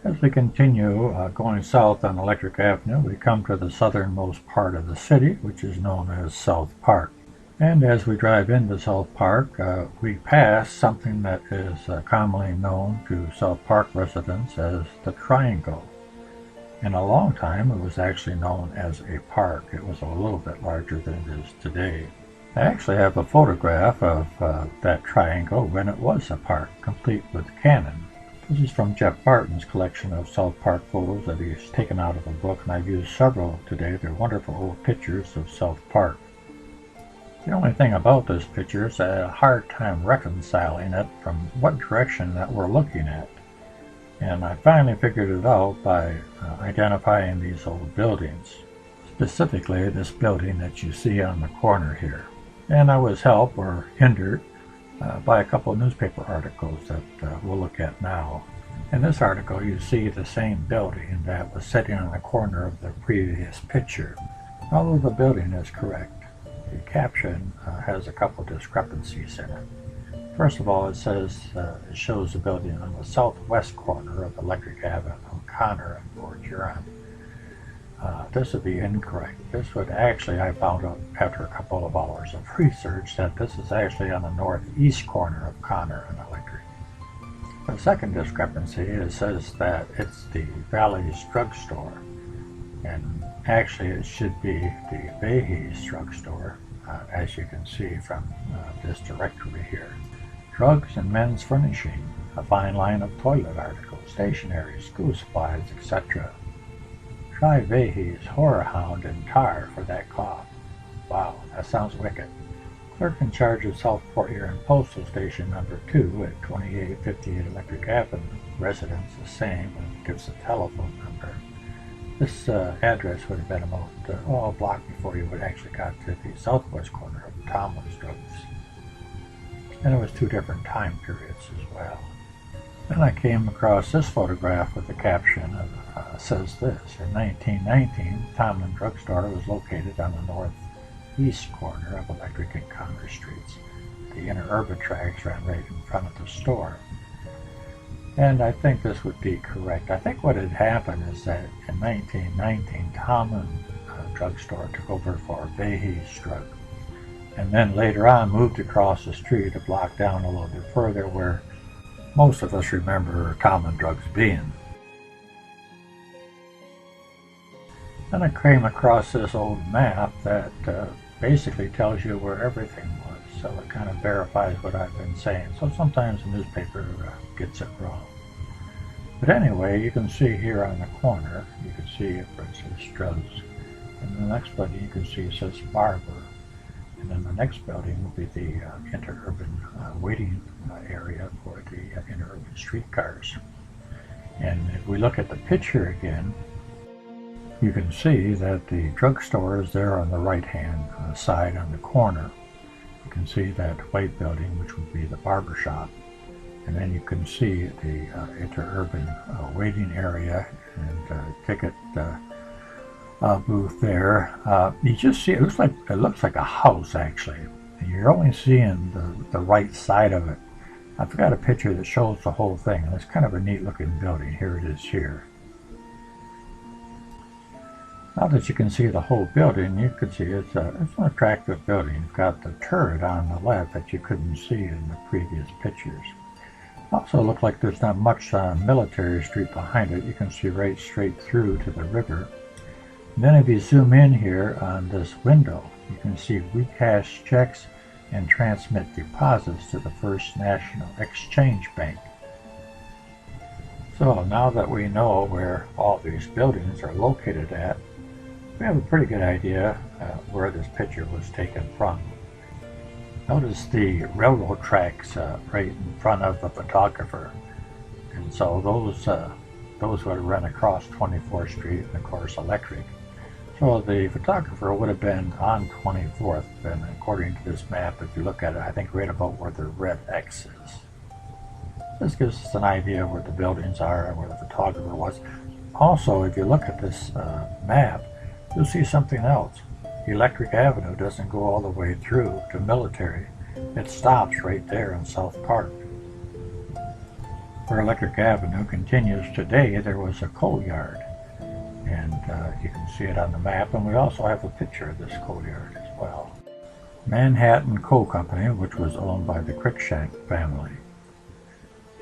As we continue going south on Electric Avenue, we come to the southernmost part of the city, which is known as South Park. And as we drive into South Park, we pass something that is commonly known to South Park residents as the Triangle. In a long time, it was actually known as a park. It was a little bit larger than it is today. I actually have a photograph of that triangle when it was a park, complete with cannon. This is from Jeff Barton's collection of South Park photos that he's taken out of a book, and I've used several today. They're wonderful old pictures of South Park. The only thing about this picture is I had a hard time reconciling it from what direction that we're looking at. And I finally figured it out by identifying these old buildings, specifically this building that you see on the corner here. And I was helped or hindered by a couple of newspaper articles that we'll look at now. In this article you see the same building that was sitting on the corner of the previous picture. Although the building is correct, the caption has a couple discrepancies in it. First of all, it says it shows the building on the southwest corner of Electric Avenue, Connor and Fort Huron. This would be incorrect. This would actually, I found out after a couple of hours of research, that this is actually on the northeast corner of Connor and Electric. The second discrepancy, it says that it's the Valley's drugstore, and actually it should be the Vahey's drugstore, as you can see from this directory here. Drugs and men's furnishing, a fine line of toilet articles, stationery, school supplies, etc. Try Vahey's Horror Hound and Tar for that cough. Wow, that sounds wicked. Clerk in charge of South Fort Huron Postal Station number 2 at 2858 Electric Avenue. Residence the same, and gives a telephone number. This address would have been about a block before you would actually got to the southwest corner of Tomlin's Drugs. And it was 2 different time periods as well. Then I came across this photograph with the caption of says this: in 1919, Tomlin Drugstore was located on the northeast corner of Electric and Connor Streets. The interurban tracks ran right in front of the store. And I think this would be correct. I think what had happened is that in 1919, Tomlin Drugstore took over for Vahey's Drug, and then later on moved across the street a block down a little bit further, where most of us remember Tomlin Drugs being. Then I came across this old map that basically tells you where everything was, so it kind of verifies what I've been saying. So sometimes the newspaper gets it wrong. But anyway, you can see here on the corner, you can see it says Drugs. And the next building you can see it says Barber. And then the next building will be the interurban waiting area for the interurban streetcars. And if we look at the picture again, you can see that the drugstore is there on the right-hand side on the corner. You can see that white building, which would be the barber shop. And then you can see the interurban waiting area and ticket booth there. You just see it looks like a house actually. And you're only seeing the right side of it. I've got a picture that shows the whole thing, and it's kind of a neat looking building. Here it is here. Now that you can see the whole building, you can see it's an attractive building. You've got the turret on the left that you couldn't see in the previous pictures. Also looks like there's not much on Military Street behind it. You can see right straight through to the river. And then if you zoom in here on this window, you can see we cash checks and transmit deposits to the First National Exchange Bank. So now that we know where all these buildings are located at, we have a pretty good idea where this picture was taken from. Notice the railroad tracks right in front of the photographer, and so those would run across 24th Street and of course Electric. So the photographer would have been on 24th, and according to this map, if you look at it, I think right about where the red X is. This gives us an idea of where the buildings are and where the photographer was. Also, if you look at this map, you'll see something else. Electric Avenue doesn't go all the way through to Military. It stops right there in South Park. Where Electric Avenue continues today, there was a coal yard. And you can see it on the map, and we also have a picture of this coal yard as well. Manhattan Coal Company, which was owned by the Cruikshank family.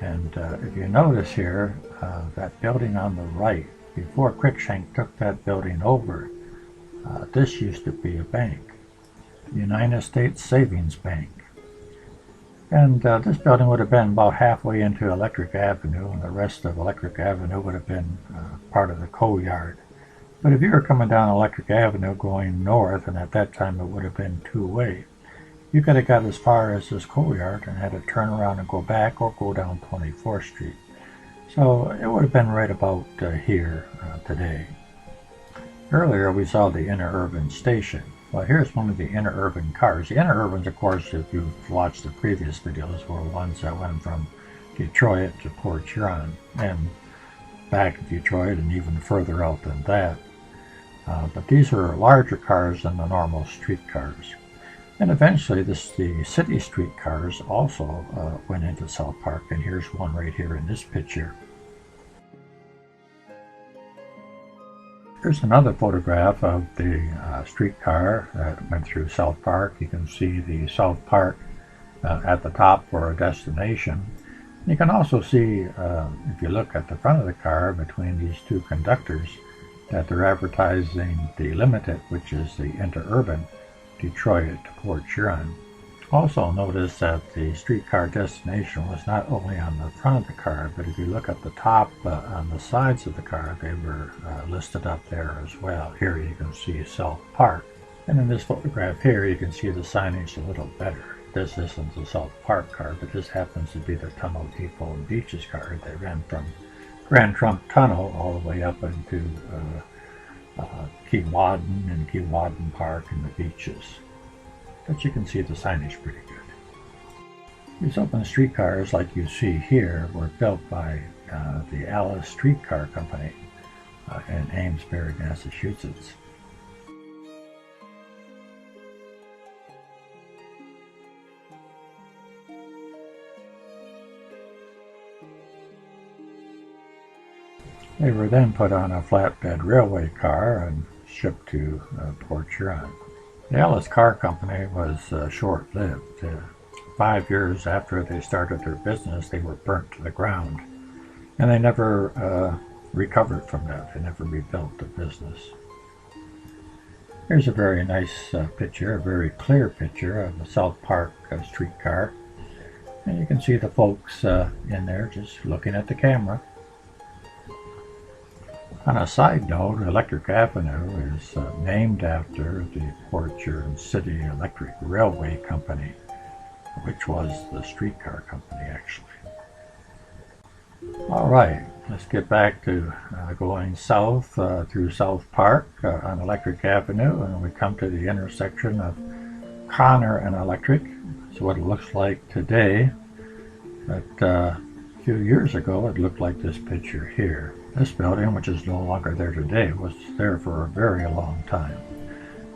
And if you notice here, that building on the right, before Cruikshank took that building over, this used to be a bank, United States Savings Bank. And this building would have been about halfway into Electric Avenue, and the rest of Electric Avenue would have been part of the coal yard. But if you were coming down Electric Avenue going north, and at that time it would have been two-way, you could have got as far as this coal yard and had to turn around and go back or go down 24th Street. So it would have been right about here today. Earlier we saw the interurban station. Well, here's one of the interurban cars. The interurbans, of course, if you've watched the previous videos, were ones that went from Detroit to Port Huron and back to Detroit and even further out than that. But these are larger cars than the normal street cars. And eventually the city street cars also went into South Park, and here's one right here in this picture. Here's another photograph of the streetcar that went through South Park. You can see the South Park at the top for a destination. You can also see, if you look at the front of the car between these two conductors, that they're advertising the Limited, which is the interurban Detroit to Port Huron. Also notice that the streetcar destination was not only on the front of the car, but if you look at the top on the sides of the car, they were listed up there as well. Here you can see South Park. And in this photograph here, you can see the signage a little better. This isn't the South Park car, but this happens to be the Tunnel Depot and Beaches car. They ran from Grand Trunk Tunnel all the way up into Keewatin and Keewatin Park and the beaches. But you can see the signage pretty good. These open streetcars, like you see here, were built by the Alice Streetcar Company in Amesbury, Massachusetts. They were then put on a flatbed railway car and shipped to Port Huron. The Alice Car Company was short-lived. 5 years after they started their business, they were burnt to the ground, and they never recovered from that. They never rebuilt the business. Here's a very nice picture, a very clear picture of the South Park streetcar. And you can see the folks in there just looking at the camera. On a side note, Electric Avenue is named after the Port Huron City Electric Railway Company, which was the streetcar company actually. All right, let's get back to going south through South Park on Electric Avenue, and we come to the intersection of Connor and Electric. That's what it looks like today, but a few years ago it looked like this picture here. This building, which is no longer there today, was there for a very long time.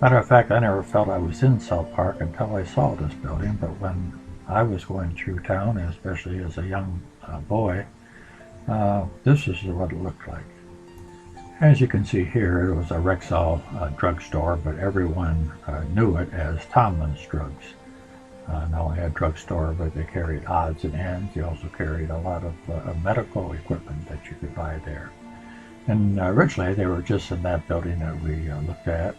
Matter of fact, I never felt I was in South Park until I saw this building, but when I was going through town, especially as a young boy, this is what it looked like. As you can see here, it was a Rexall drugstore, but everyone knew it as Tomlin's Drugs. Not only a drugstore, but they carried odds and ends. They also carried a lot of medical equipment that you could buy there. And originally they were just in that building that we looked at,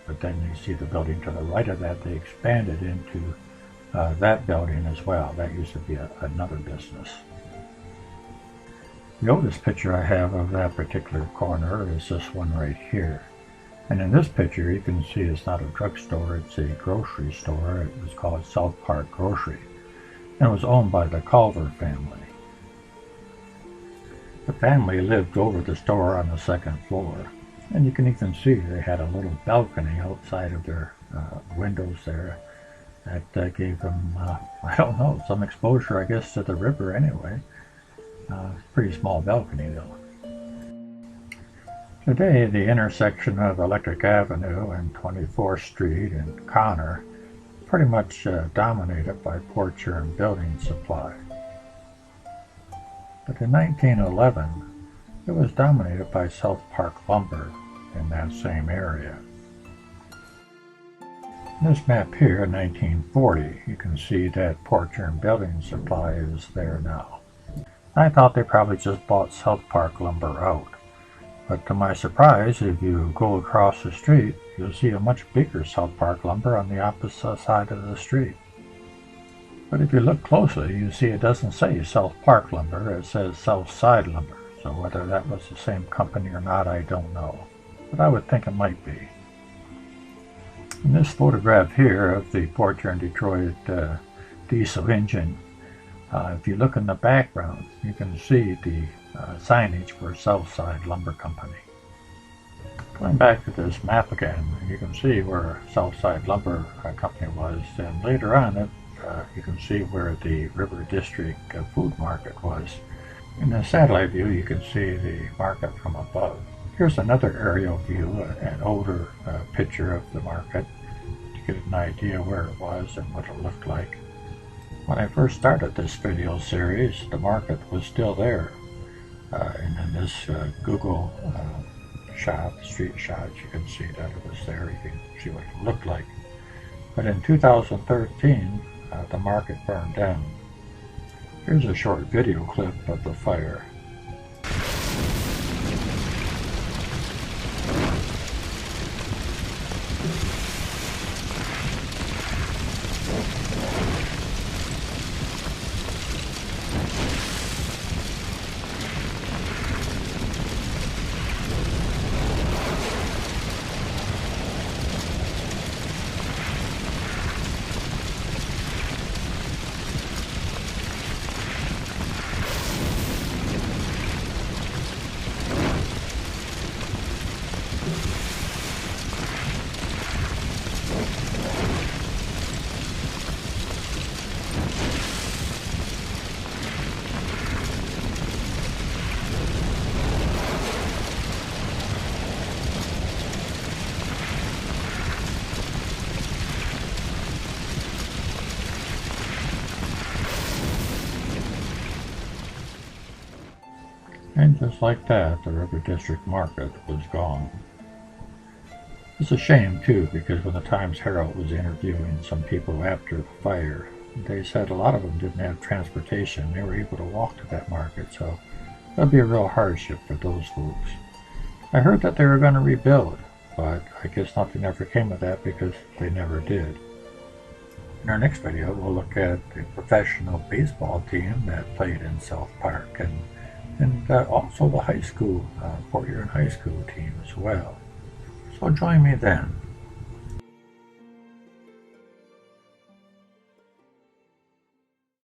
but then you see the building to the right of that, they expanded into that building as well. That used to be another business. The oldest picture I have of that particular corner is this one right here. And in this picture you can see it's not a drugstore, it's a grocery store. It was called South Park Grocery, and it was owned by the Culver family. The family lived over the store on the second floor, and you can even see they had a little balcony outside of their windows there that gave them, I don't know, some exposure I guess to the river anyway. Pretty small balcony though. Today, the intersection of Electric Avenue and 24th Street and Connor pretty much dominated by Port Huron building supply. But in 1911, it was dominated by South Park lumber in that same area. In this map here, 1940, you can see that Portland Building Supply is there now. I thought they probably just bought South Park lumber out. But to my surprise, if you go across the street, you'll see a much bigger South Park lumber on the opposite side of the street. But if you look closely, you see it doesn't say South Park lumber, it says South Side lumber. So whether that was the same company or not, I don't know. But I would think it might be. In this photograph here of the Portland Detroit diesel engine, if you look in the background, you can see the signage for Southside Lumber Company. Going back to this map again, you can see where Southside Lumber Company was, and later on you can see where the River District Food Market was. In the satellite view, you can see the market from above. Here's another aerial view, an older picture of the market, to get an idea where it was and what it looked like. When I first started this video series, the market was still there. And in this Google street shot, you can see that it was there. You can see what it looked like. But in 2013, the market burned down. Here's a short video clip of the fire. And just like that, the River District Market was gone. It's a shame too, because when the Times-Herald was interviewing some people after the fire, they said a lot of them didn't have transportation. They were able to walk to that market, so that'd be a real hardship for those folks. I heard that they were going to rebuild, but I guess nothing ever came of that because they never did. In our next video, we'll look at the professional baseball team that played in South Park, and also the high school, Fort Huron High School team as well. So join me then.